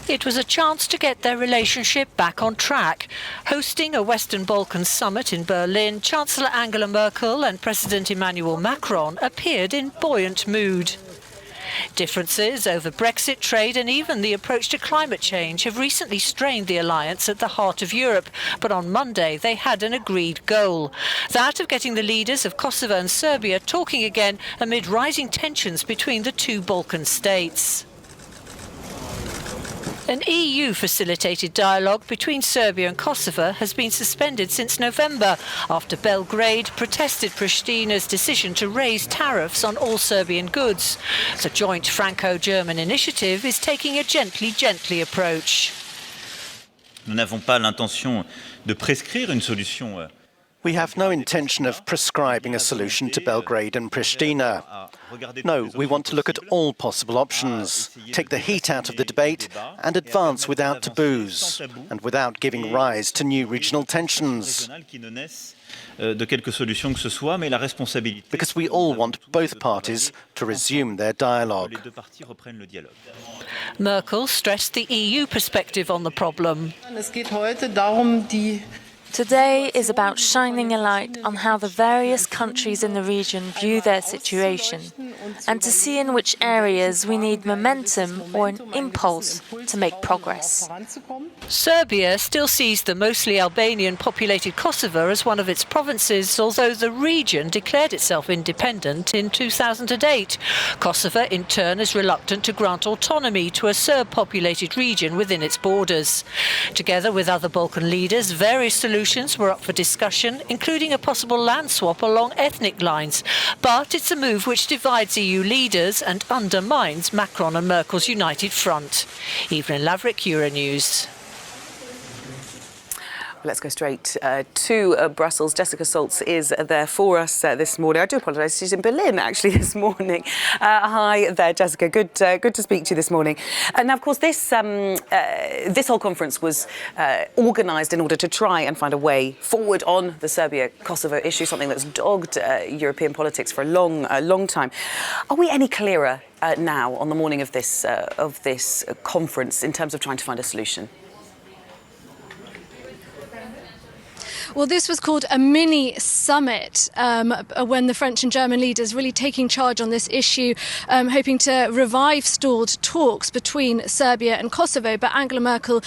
It was a chance to get their relationship back on track. Hosting a Western Balkan summit in Berlin, Chancellor Angela Merkel and President Emmanuel Macron appeared in buoyant mood. Differences over Brexit, trade and even the approach to climate change have recently strained the alliance at the heart of Europe, but on Monday they had an agreed goal, that of getting the leaders of Kosovo and Serbia talking again amid rising tensions between the two Balkan states. An EU-facilitated dialogue between Serbia and Kosovo has been suspended since November after Belgrade protested Pristina's decision to raise tariffs on all Serbian goods. The joint Franco-German initiative is taking a gently approach. Nous n'avons pas l'intention de prescrire une solution. We have no intention of prescribing a solution to Belgrade and Pristina. No, we want to look at all possible options, take the heat out of the debate and advance without taboos and without giving rise to new regional tensions. Because we all want both parties to resume their dialogue. Merkel stressed the EU perspective on the problem. Today is about shining a light on how the various countries in the region view their situation and to see in which areas we need momentum or an impulse to make progress. Serbia still sees the mostly Albanian-populated Kosovo as one of its provinces, although the region declared itself independent in 2008. Kosovo, in turn, is reluctant to grant autonomy to a Serb-populated region within its borders. Together with other Balkan leaders, various solutions were up for discussion, including a possible land swap along ethnic lines. But it's a move which divides EU leaders and undermines Macron and Merkel's united front. Evelyn Laverick, Euronews. Let's go straight to Brussels. Jessica Saltz is there for us this morning. I do apologise, she's in Berlin actually this morning. Hi there, Jessica. Good to speak to you this morning. Now, of course, this whole conference was organised in order to try and find a way forward on the Serbia-Kosovo issue, something that's dogged European politics for a long time. Are we any clearer now on the morning of this conference in terms of trying to find a solution? Well, this was called a mini summit when the French and German leaders really taking charge on this issue, hoping to revive stalled talks between Serbia and Kosovo. But Angela Merkel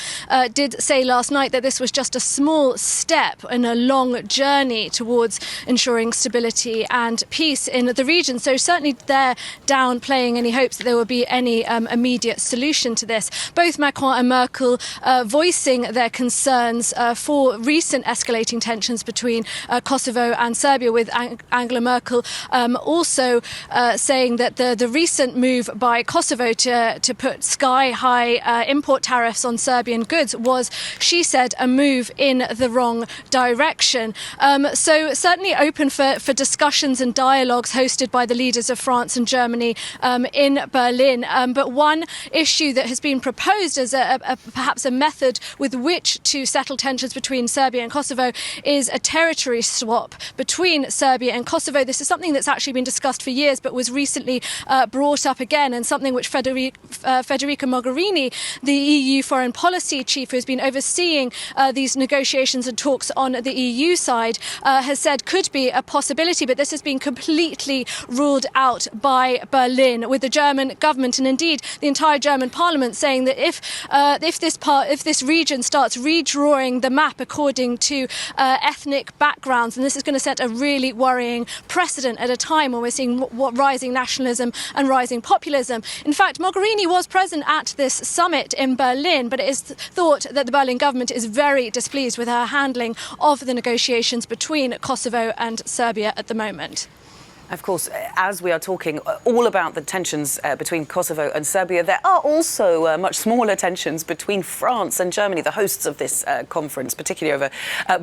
did say last night that this was just a small step in a long journey towards ensuring stability and peace in the region. So certainly they're downplaying any hopes that there will be any immediate solution to this. Both Macron and Merkel voicing their concerns for recent escalating tensions between Kosovo and Serbia, with Angela Merkel also saying that the recent move by Kosovo to put sky-high import tariffs on Serbian goods was, she said, a move in the wrong direction. So certainly open for discussions and dialogues hosted by the leaders of France and Germany in Berlin. But one issue that has been proposed as perhaps a method with which to settle tensions between Serbia and Kosovo is a territory swap between Serbia and Kosovo. This is something that's actually been discussed for years, but was recently brought up again, and something which Federica Mogherini, the EU foreign policy chief who has been overseeing these negotiations and talks on the EU side, has said could be a possibility. But this has been completely ruled out by Berlin, with the German government and indeed the entire German parliament saying that if this region starts redrawing the map according to ethnic backgrounds, and this is going to set a really worrying precedent at a time when we're seeing rising nationalism and rising populism. In fact, Mogherini was present at this summit in Berlin, but it is thought that the Berlin government is very displeased with her handling of the negotiations between Kosovo and Serbia at the moment. Of course, as we are talking all about the tensions between Kosovo and Serbia, there are also much smaller tensions between France and Germany, the hosts of this conference, particularly over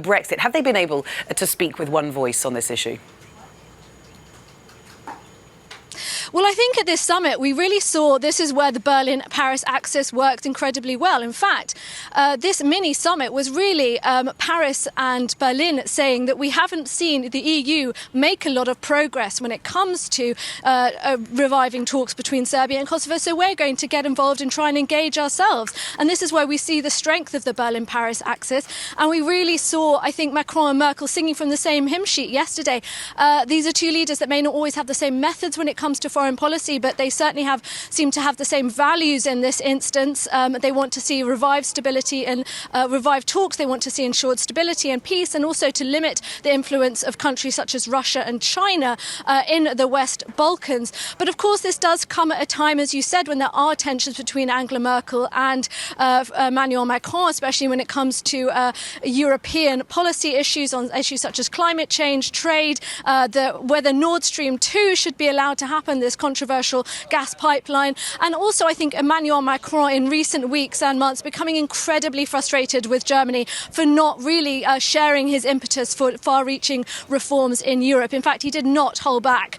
Brexit. Have they been able to speak with one voice on this issue? Well, I think at this summit we really saw this is where the Berlin-Paris axis worked incredibly well. In fact, this mini summit was really Paris and Berlin saying that we haven't seen the EU make a lot of progress when it comes to reviving talks between Serbia and Kosovo, so we're going to get involved and try and engage ourselves. And this is where we see the strength of the Berlin-Paris axis. And we really saw, I think, Macron and Merkel singing from the same hymn sheet yesterday. These are two leaders that may not always have the same methods when it comes to foreign policy, but they certainly seem to have the same values in this instance. They want to see revived stability and revived talks. They want to see ensured stability and peace, and also to limit the influence of countries such as Russia and China in the West Balkans. But of course, this does come at a time, as you said, when there are tensions between Angela Merkel and Emmanuel Macron, especially when it comes to European policy issues, on issues such as climate change, trade, whether Nord Stream 2 should be allowed to happen, this controversial gas pipeline. And also, I think Emmanuel Macron in recent weeks and months becoming incredibly frustrated with Germany for not really sharing his impetus for far-reaching reforms in Europe. In fact, he did not hold back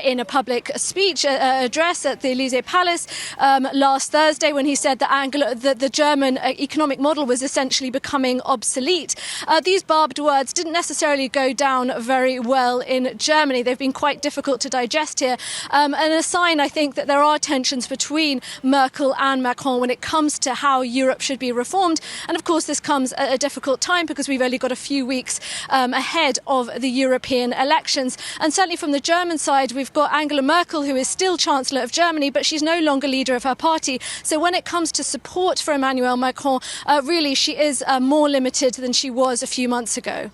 in a public speech address at the Elysee Palace last Thursday when he said that the German economic model was essentially becoming obsolete. These barbed words didn't necessarily go down very well in Germany. They've been quite difficult to digest here, and a sign, I think, that there are tensions between Merkel and Macron when it comes to how Europe should be reformed. And of course, this comes at a difficult time because we've only got a few weeks ahead of the European elections. And certainly from the German side, we've got Angela Merkel, who is still Chancellor of Germany, but she's no longer leader of her party. So when it comes to support for Emmanuel Macron, really she is more limited than she was a few months ago.